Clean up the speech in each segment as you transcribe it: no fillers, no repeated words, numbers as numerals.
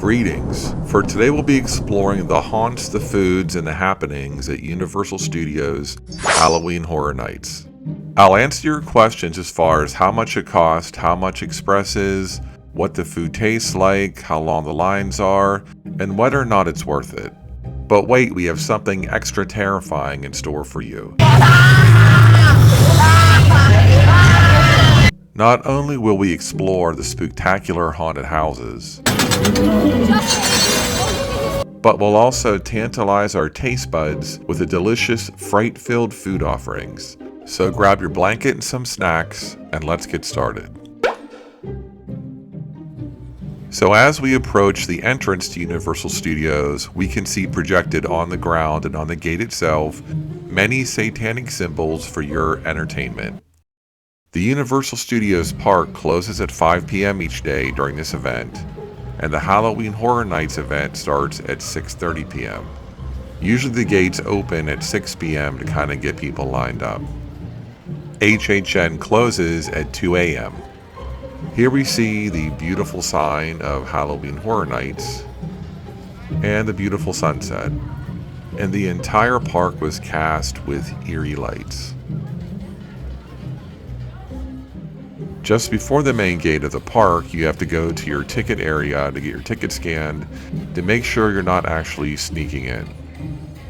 Greetings. For today we'll be exploring the haunts, the foods, and the happenings at Universal Studios Halloween Horror Nights. I'll answer your questions as far as how much it costs, how much Express is, what the food tastes like, how long the lines are, and whether or not it's worth it. But wait, we have something extra terrifying in store for you. Not only will we explore the spectacular haunted houses, but we'll also tantalize our taste buds with the delicious, fright-filled food offerings. So grab your blanket and some snacks, and let's get started. So as we approach the entrance to Universal Studios, we can see projected on the ground and on the gate itself many satanic symbols for your entertainment. The Universal Studios Park closes at 5 p.m. each day during this event, and the Halloween Horror Nights event starts at 6:30 p.m. Usually the gates open at 6 p.m. to kind of get people lined up. HHN closes at 2 a.m. Here we see the beautiful sign of Halloween Horror Nights and the beautiful sunset, and the entire park was cast with eerie lights. Just before the main gate of the park, you have to go to your ticket area to get your ticket scanned to make sure you're not actually sneaking in.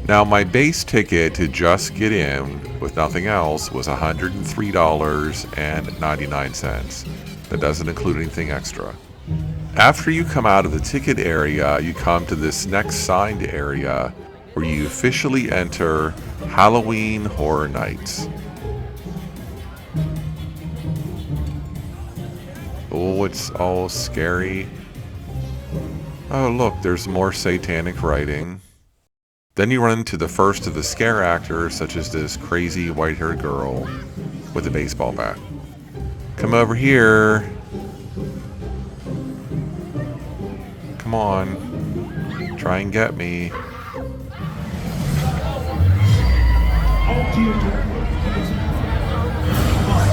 Now, my base ticket to just get in with nothing else was $103.99. That doesn't include anything extra. After you come out of the ticket area, you come to this next signed area where you officially enter Halloween Horror Nights. Oh, it's all scary. Oh, look, there's more satanic writing. Then you run into the first of the scare actors, such as this crazy white-haired girl with a baseball bat. Come over here. Come on. Try and get me.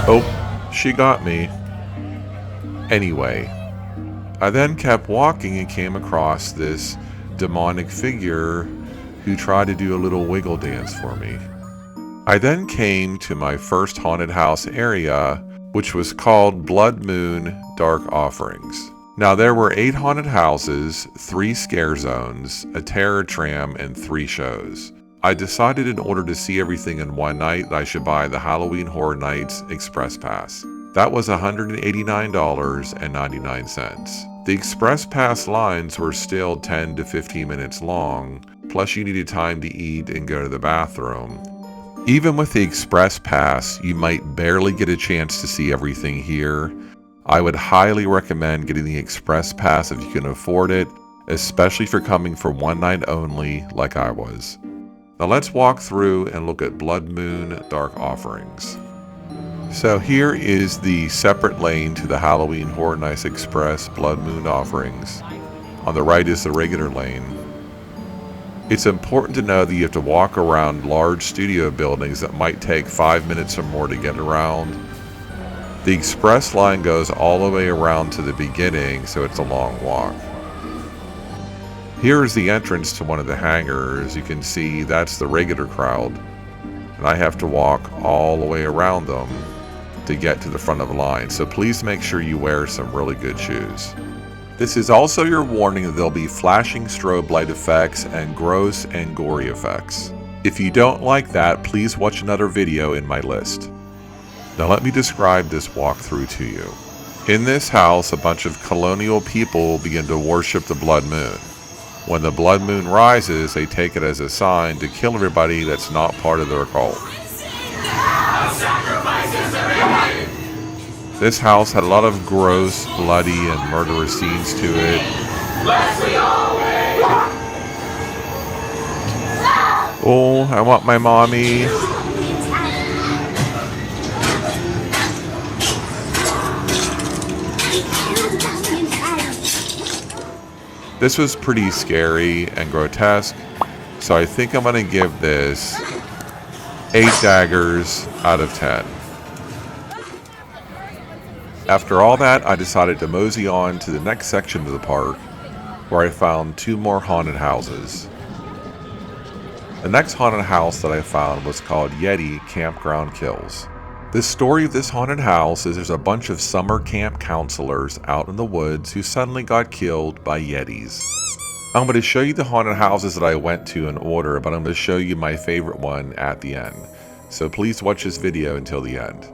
Oh, she got me. Anyway, I then kept walking and came across this demonic figure who tried to do a little wiggle dance for me. I then came to my first haunted house area, which was called Blood Moon Dark Offerings. Now there were 8 haunted houses, 3 scare zones, a terror tram, and 3 shows. I decided in order to see everything in one night that I should buy the Halloween Horror Nights Express Pass. That was $189.99. The Express Pass lines were still 10 to 15 minutes long, plus you needed time to eat and go to the bathroom. Even with the Express Pass, you might barely get a chance to see everything here. I would highly recommend getting the Express Pass if you can afford it, especially if you're coming for one night only like I was. Now let's walk through and look at Blood Moon Dark Offerings. So here is the separate lane to the Halloween Horror Nights Express Blood Moon Offerings. On the right is the regular lane. It's important to know that you have to walk around large studio buildings that might take 5 minutes or more to get around. The express line goes all the way around to the beginning, so it's a long walk. Here is the entrance to one of the hangars. You can see that's the regular crowd, and I have to walk all the way around them to get to the front of the line, so please make sure you wear some really good shoes. This is also your warning that there'll be flashing strobe light effects and gross and gory effects. If you don't like that, please watch another video in my list. Now let me describe this walkthrough to you. In this house, a bunch of colonial people begin to worship the blood moon. When the blood moon rises, they take it as a sign to kill everybody that's not part of their cult. This house had a lot of gross, bloody, and murderous scenes to it. Oh, I want my mommy. This was pretty scary and grotesque, so I think I'm going to give this 8 daggers out of 10. After all that, I decided to mosey on to the next section of the park, where I found 2 more haunted houses. The next haunted house that I found was called Yeti Campground Kills. The story of this haunted house is there's a bunch of summer camp counselors out in the woods who suddenly got killed by Yetis. I'm going to show you the haunted houses that I went to in order, but I'm going to show you my favorite one at the end. So please watch this video until the end.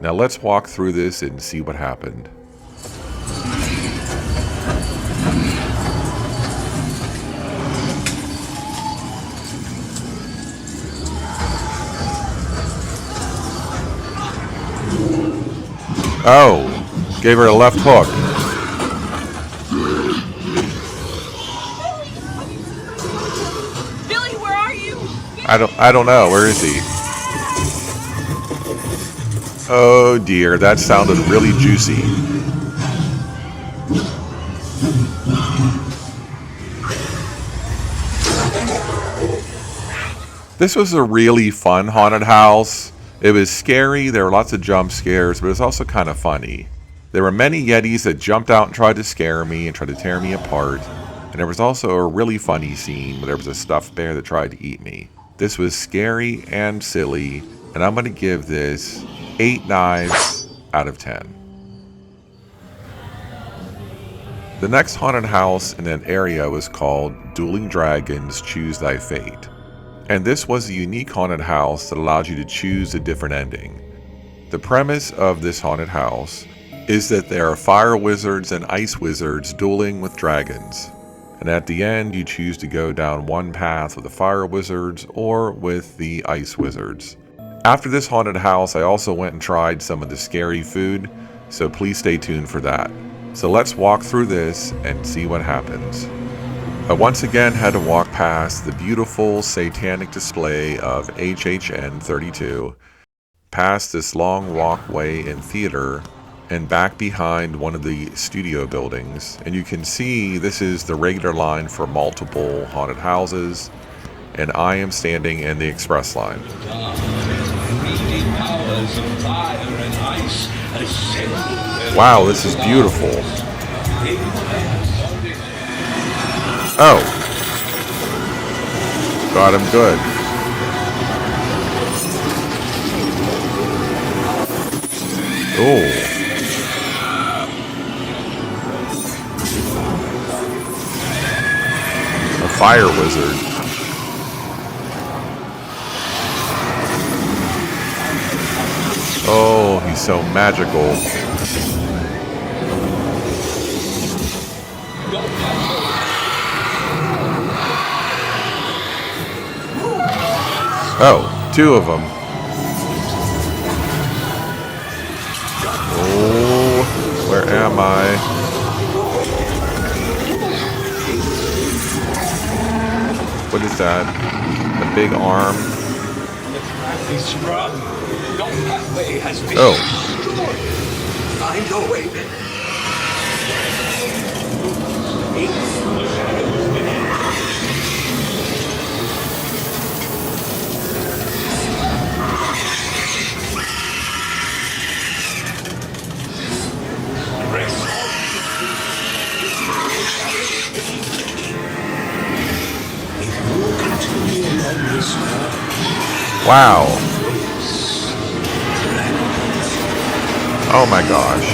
Now let's walk through this and see what happened. Oh, gave her a left hook. Billy, where are you? I don't know. Where is he? Oh dear, that sounded really juicy. This was a really fun haunted house. It was scary, there were lots of jump scares, but it was also kind of funny. There were many Yetis that jumped out and tried to scare me and tried to tear me apart. And there was also a really funny scene where there was a stuffed bear that tried to eat me. This was scary and silly, and I'm going to give this 8 knives out of 10. The next haunted house in that area was called Dueling Dragons Choose Thy Fate. And this was a unique haunted house that allowed you to choose a different ending. The premise of this haunted house is that there are fire wizards and ice wizards dueling with dragons. And at the end, you choose to go down one path with the fire wizards or with the ice wizards. After this haunted house, I also went and tried some of the scary food, so please stay tuned for that. So let's walk through this and see what happens. I once again had to walk past the beautiful satanic display of HHN 32, past this long walkway and theater, and back behind one of the studio buildings. And you can see this is the regular line for multiple haunted houses, and I am standing in the express line. Wow, this is beautiful. Oh. Got him good. Oh. A fire wizard. Oh, he's so magical. Oh, 2 of them. Oh, where am I? What is that? A big arm? Oh. Find your way. Wow. Oh my gosh.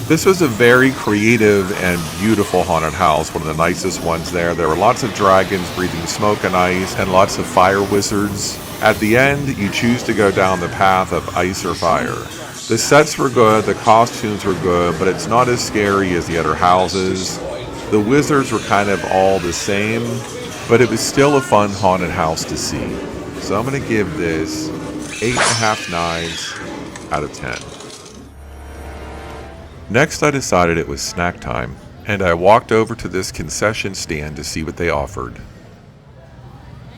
This was a very creative and beautiful haunted house, one of the nicest ones there. There were lots of dragons breathing smoke and ice, and lots of fire wizards. At the end, you choose to go down the path of ice or fire. The sets were good, the costumes were good, but it's not as scary as the other houses. The wizards were kind of all the same, but it was still a fun haunted house to see. So I'm going to give this 8.5 knives out of 10. Next, I decided it was snack time, and I walked over to this concession stand to see what they offered.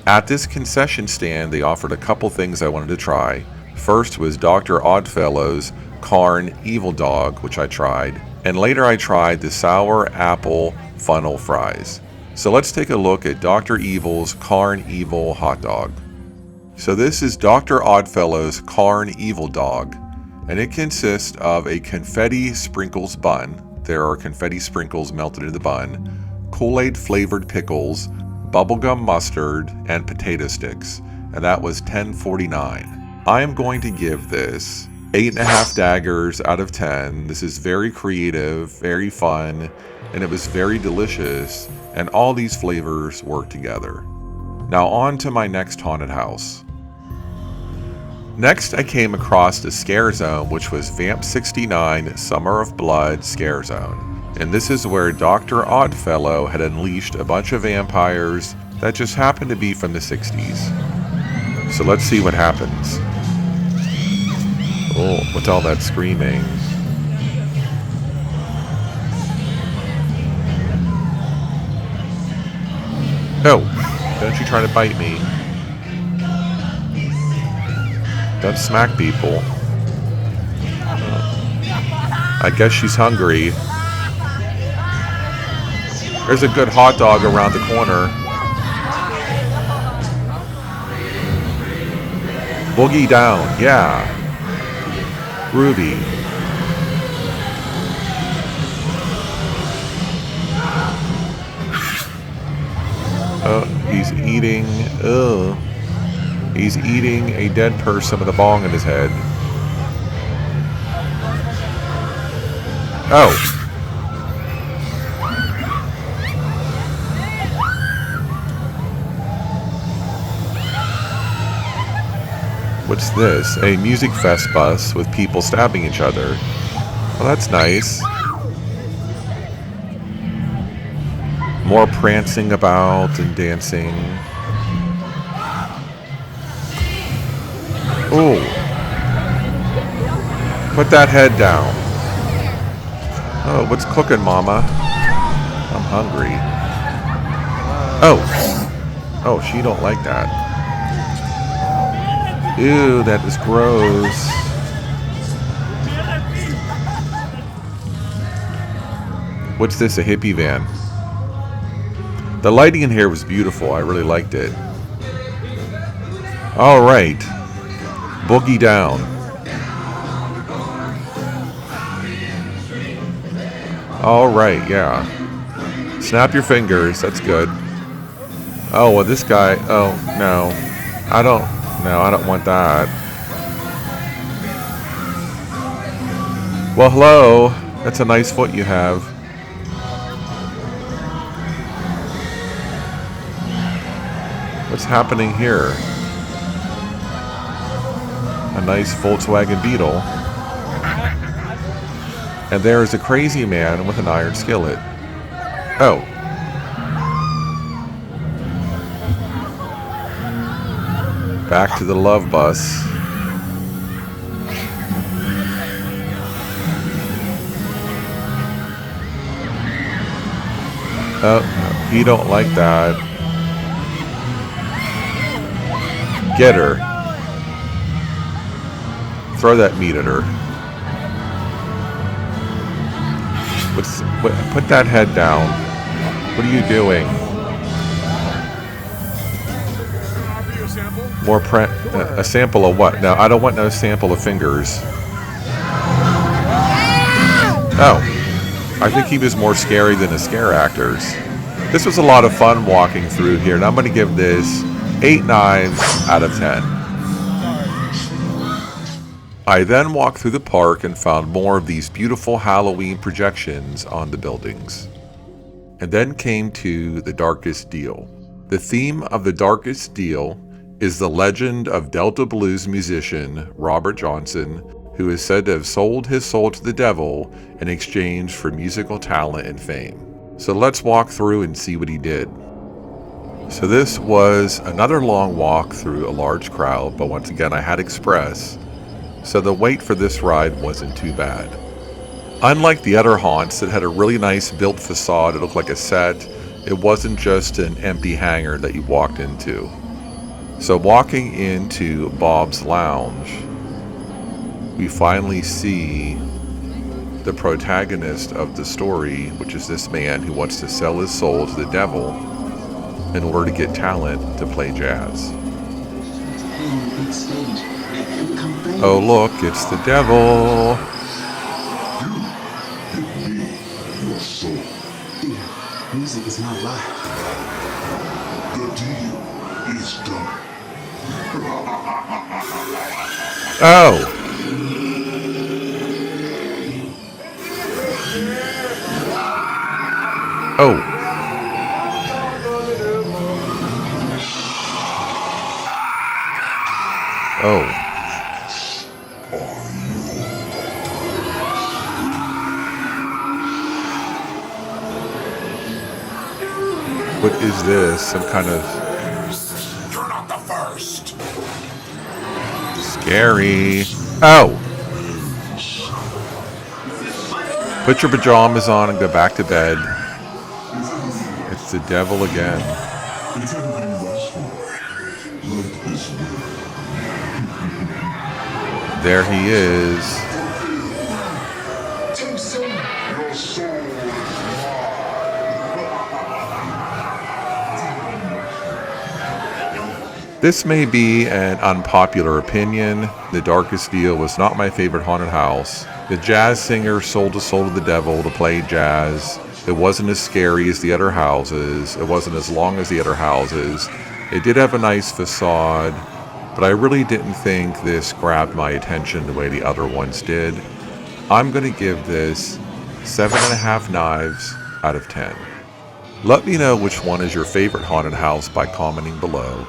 At this concession stand, they offered a couple things I wanted to try. First was Dr. Oddfellow's Carn Evil Dog, which I tried, and later I tried the sour apple funnel fries. So let's take a look at Dr. Evil's Carn Evil Hot Dog. So this is Dr. Oddfellow's Carn Evil Dog, and it consists of a confetti sprinkles bun. There are confetti sprinkles melted in the bun, Kool-Aid flavored pickles, bubblegum mustard, and potato sticks, and that was $10.49. I am going to give this 8.5 daggers out of 10. This is very creative, very fun, and it was very delicious, and all these flavors work together. Now on to my next haunted house. Next, I came across the scare zone, which was Vamp 69 Summer of Blood Scare Zone. And this is where Dr. Oddfellow had unleashed a bunch of vampires that just happened to be from the 60s. So let's see what happens. Oh, what's all that screaming? Oh, don't you try to bite me. Don't smack people. I guess she's hungry. There's a good hot dog around the corner. Boogie down, yeah. Ruby. Oh, he's eating. Ugh. He's eating a dead person with a bong in his head. Oh. What's this? A music fest bus with people stabbing each other. Well, that's nice. More prancing about and dancing. Ooh. Put that head down. Oh, what's cooking, Mama? I'm hungry. Oh. Oh, she don't like that. Ew, that is gross. What's this, a hippie van? The lighting in here was beautiful. I really liked it. All right. Boogie down. All right, yeah. Snap your fingers. That's good. Oh, well, this guy. Oh, no. I don't want that. Well, hello. That's a nice foot you have. What's happening here? A nice Volkswagen Beetle. And there is a crazy man with an iron skillet. Oh. Back to the love bus. Oh, he don't like that. Get her. Throw that meat at her. Put that head down. What are you doing? More a sample of what? No, I don't want no sample of fingers. Oh, I think he was more scary than the scare actors. This was a lot of fun walking through here, and I'm going to give this 8 knives out of 10. I then walked through the park and found more of these beautiful Halloween projections on the buildings. And then came to The Darkest Deal. The theme of The Darkest Deal is the legend of Delta blues musician Robert Johnson, who is said to have sold his soul to the devil in exchange for musical talent and fame. So let's walk through and see what he did. So this was another long walk through a large crowd, but once again I had express, so the wait for this ride wasn't too bad. Unlike the other haunts that had a really nice built facade, it looked like a set, it wasn't just an empty hangar that you walked into. So walking into Bob's Lounge, we finally see the protagonist of the story, which is this man who wants to sell his soul to the devil in order to get talent to play jazz. Oh look, it's the devil. Your soul. Dear, music is not live. The deal is done. Oh. Oh. Oh. What is this? Some kind of You're not the first. scary. Oh. Put your pajamas on and go back to bed. It's the devil again. It's everything you asked for. Like this will. There he is. Too soon. Your soul is This may be an unpopular opinion. The Darkest Deal was not my favorite haunted house. The jazz singer sold his soul to the devil to play jazz. It wasn't as scary as the other houses. It wasn't as long as the other houses. It did have a nice facade, but I really didn't think this grabbed my attention the way the other ones did. I'm going to give this 7.5 knives out of 10. Let me know which one is your favorite haunted house by commenting below.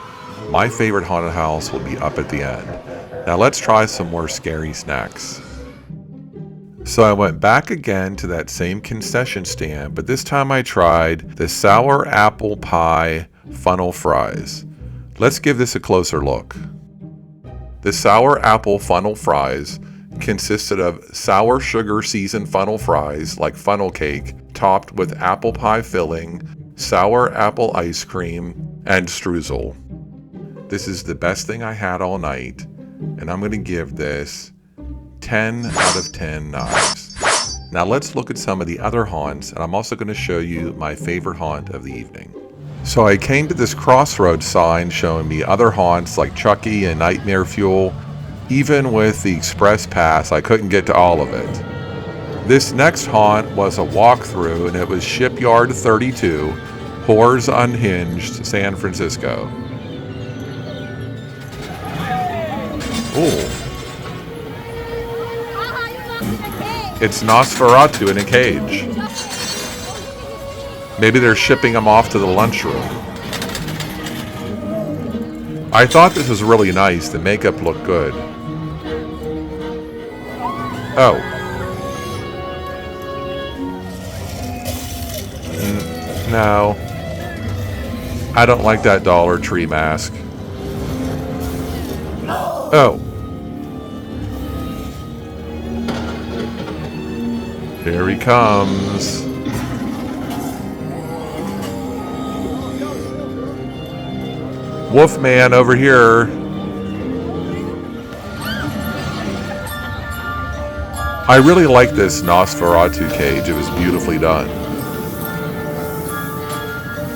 My favorite haunted house will be up at the end. Now let's try some more scary snacks. So I went back again to that same concession stand, but this time I tried the sour apple pie funnel fries. Let's give this a closer look. The sour apple funnel fries consisted of sour sugar seasoned funnel fries like funnel cake, topped with apple pie filling, sour apple ice cream, and streusel. This is the best thing I had all night, and I'm going to give this 10 out of 10 knives. Now let's look at some of the other haunts, and I'm also going to show you my favorite haunt of the evening. So I came to this crossroads sign showing me other haunts like Chucky and Nightmare Fuel. Even with the express pass, I couldn't get to all of it. This next haunt was a walkthrough, and it was Shipyard 32, Horrors Unhinged, San Francisco. Ooh. It's Nosferatu in a cage. Maybe they're shipping him off to the lunchroom. I thought this was really nice. The makeup looked good. Oh. No. I don't like that Dollar Tree mask. Oh. Here he comes. Wolfman over here. I really like this Nosferatu cage. It was beautifully done.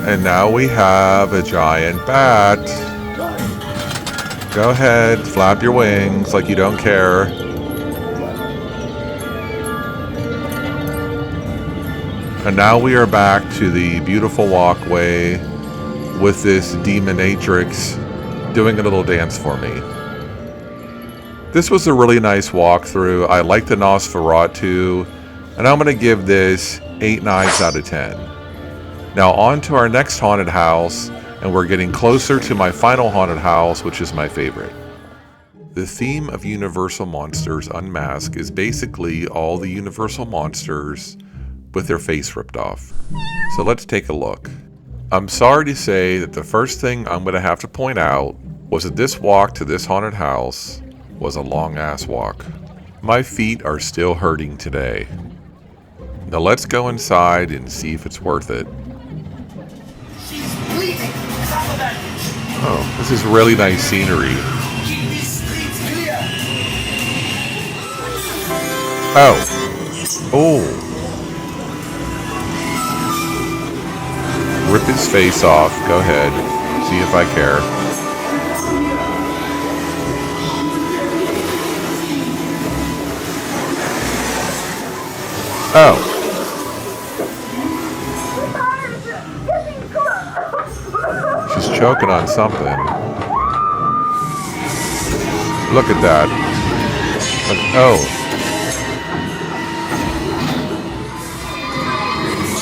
And now we have a giant bat. Go ahead, flap your wings like you don't care. And now we are back to the beautiful walkway with this demonatrix doing a little dance for me. This was a really nice walkthrough. I like the Nosferatu, and I'm going to give this 8 knives out of 10. Now on to our next haunted house, and we're getting closer to my final haunted house, which is my favorite. The theme of Universal Monsters Unmasked is basically all the Universal Monsters with their face ripped off. So let's take a look. I'm sorry to say that the first thing I'm going to have to point out was that this walk to this haunted house was a long ass walk. My feet are still hurting today. Now let's go inside and see if it's worth it. She's bleeding. Stop that. Oh, this is really nice scenery. Keep these streets clear. Oh. Oh. Rip his face off. Go ahead. See if I care. Oh, she's choking on something. Look at that. Oh.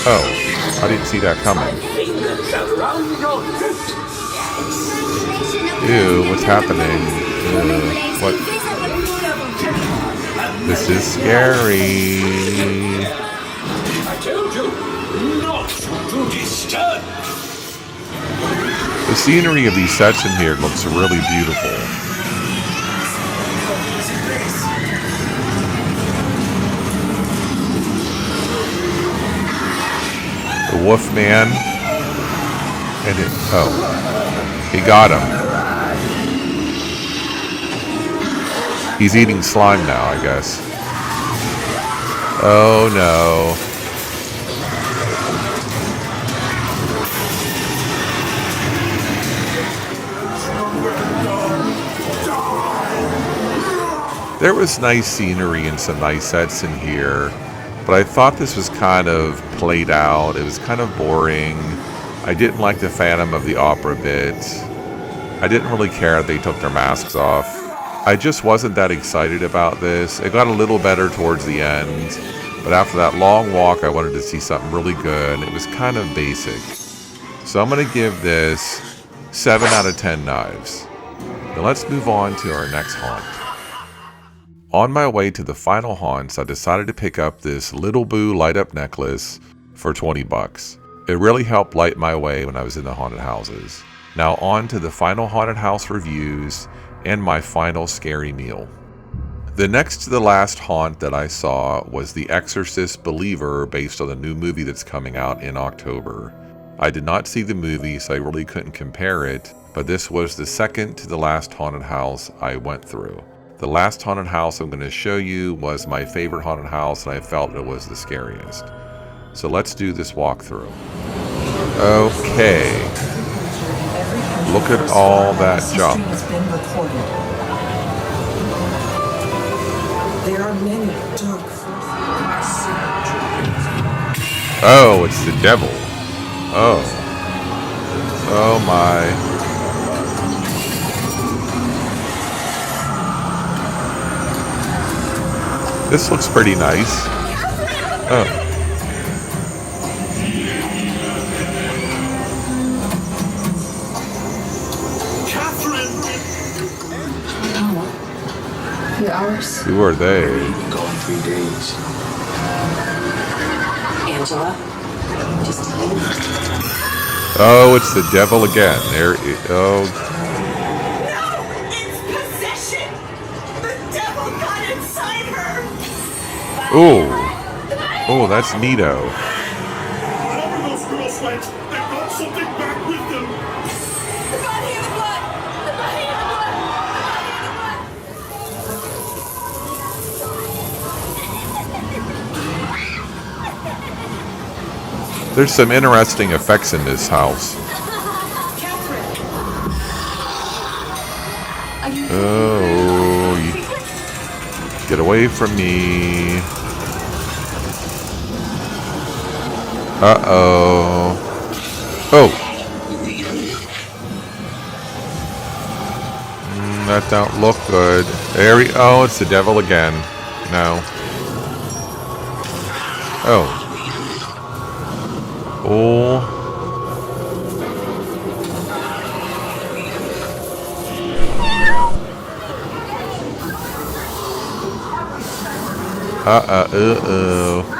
Oh, I didn't see that coming. Ew, what's happening? Ew, what? This is scary. I told you not to disturb. The scenery of these sets in here looks really beautiful. The Wolf Man. And it, oh, he got him. He's eating slime now, I guess. Oh no. There was nice scenery and some nice sets in here, but I thought this was kind of played out. It was kind of boring. I didn't like the Phantom of the Opera bit. I didn't really care that they took their masks off. I just wasn't that excited about this. It got a little better towards the end, but after that long walk, I wanted to see something really good. It was kind of basic. So I'm going to give this 7 out of 10 knives. Now let's move on to our next haunt. On my way to the final haunts, I decided to pick up this Little Boo light-up necklace for 20 bucks. It really helped light my way when I was in the haunted houses. Now on to the final haunted house reviews and my final scary meal. The next to the last haunt that I saw was The Exorcist Believer, based on the new movie that's coming out in October. I did not see the movie, so I really couldn't compare it, but this was the second to the last haunted house I went through. The last haunted house I'm going to show you was my favorite haunted house, and I felt it was the scariest. So let's do this walkthrough. Okay. Look at all that junk. There are many dark forces. Oh, it's the devil. Oh. Oh my. This looks pretty nice. Oh. Few hours. Who are they? Gone 3 days. Angela. Just you. Oh, it's the devil again. There. Oh. No! It's possession! The devil got inside her! Oh. Oh, that's neato. Wherever those girls went, they brought something back with them! The body and the blood! The body and the blood! The body and the blood! There's some interesting effects in this house. Oh, get away from me. Uh-oh. Oh. That don't look good. Oh, it's the devil again. No. Oh. Oh.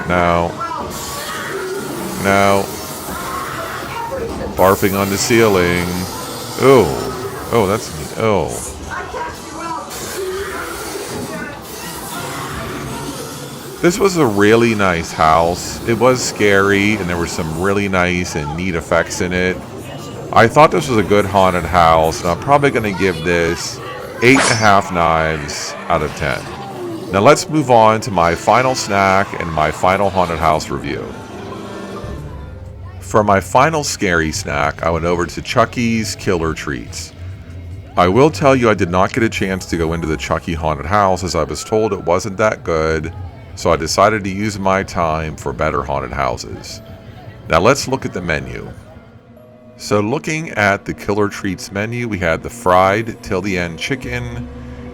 No. No. Barfing on the ceiling. Oh. Oh, that's... Oh. This was a really nice house. It was scary, and there were some really nice and neat effects in it. I thought this was a good haunted house, and I'm probably going to give this 8.5 knives out of 10. Now let's move on to my final snack and my final haunted house review. For my final scary snack, I went over to Chucky's Killer Treats. I will tell you I did not get a chance to go into the Chucky haunted house, as I was told it wasn't that good, so I decided to use my time for better haunted houses. Now let's look at the menu. So looking at the Killer Treats menu, we had the fried till the end chicken,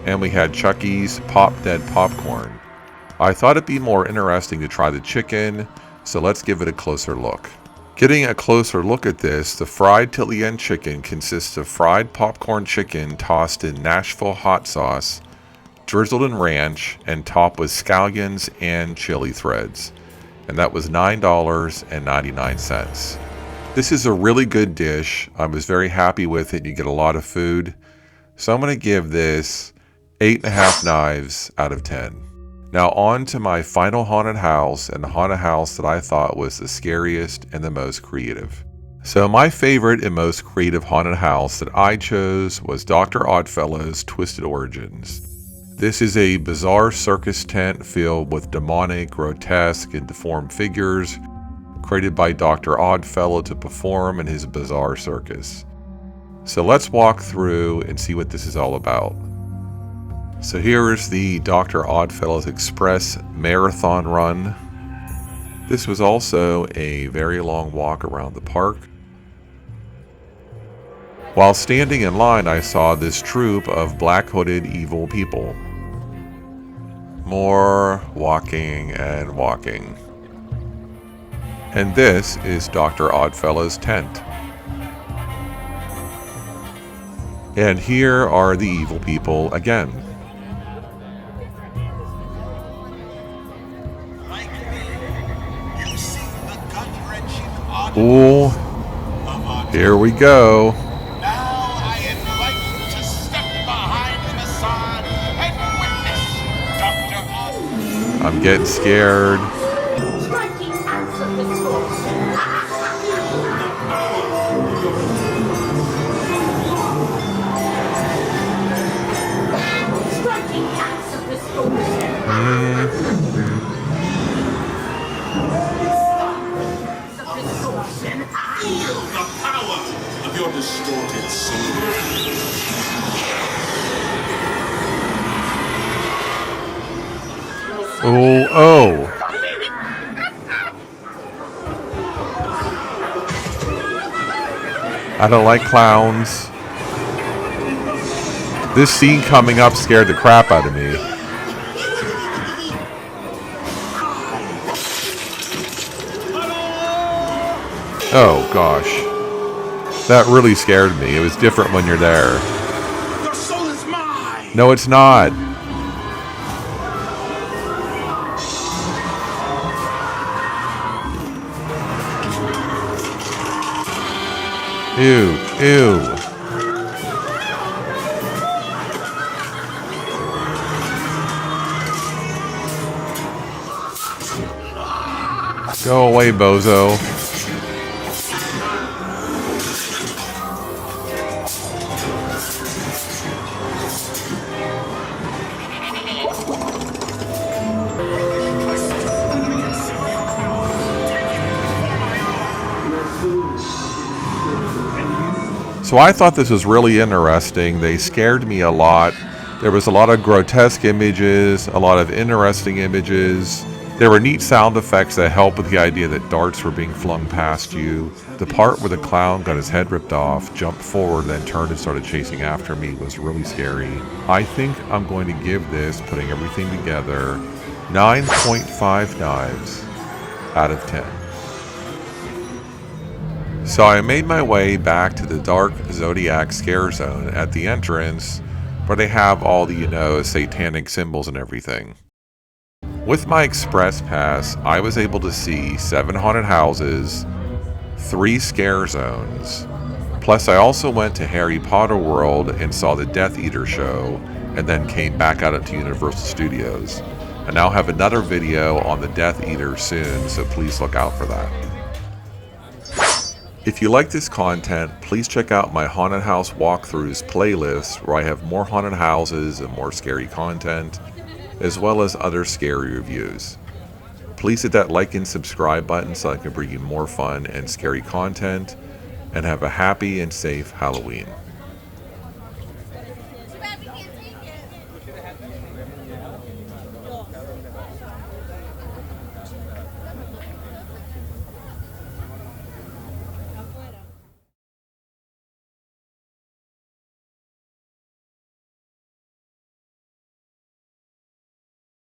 and we had Chucky's Pop Dead popcorn. I thought it'd be more interesting to try the chicken, so let's give it a closer look. Getting a closer look at this, the fried till the end chicken consists of fried popcorn chicken tossed in Nashville hot sauce, drizzled in ranch, and topped with scallions and chili threads. And that was $9.99. This is a really good dish. I was very happy with it. You get a lot of food. So I'm going to give this 8.5 knives out of 10. Now on to my final haunted house, and the haunted house that I thought was the scariest and the most creative. So my favorite and most creative haunted house that I chose was Dr. Oddfellow's Twisted Origins. This is a bizarre circus tent filled with demonic, grotesque, and deformed figures created by Dr. Oddfellow to perform in his bizarre circus. So let's walk through and see what this is all about. So here is the Dr. Oddfellow's Express Marathon Run. This was also a very long walk around the park. While standing in line, I saw this troop of black-hooded evil people. More walking and walking. And this is Dr. Oddfellow's tent. And here are the evil people again. Ooh, here we go. Now I invite you to step behind the facade and witness Dr. I'm getting scared. Striking acts of misfortune. Striking acts of misfortune. Feel the power of your distorted soul. Oh. I don't like clowns. This scene coming up scared the crap out of me. Oh gosh. That really scared me. It was different when you're there. Your soul is mine. No, it's not. Ew, ew. Go away, bozo. So I thought this was really interesting. They scared me a lot. There was a lot of grotesque images, a lot of interesting images. There were neat sound effects that helped with the idea that darts were being flung past you. The part where the clown got his head ripped off, jumped forward, then turned and started chasing after me was really scary. I think I'm going to give this, putting everything together, 9.5 knives out of 10. So I made my way back to the Dark Zodiac Scare Zone at the entrance, where they have all the, satanic symbols and everything. With my express pass, I was able to see 7 haunted houses, 3 scare zones, plus I also went to Harry Potter World and saw the Death Eater show, and then came back out to Universal Studios. I now have another video on the Death Eater soon, so please look out for that. If you like this content, please check out my Haunted House Walkthroughs playlist, where I have more haunted houses and more scary content, as well as other scary reviews. Please hit that like and subscribe button so I can bring you more fun and scary content, and have a happy and safe Halloween.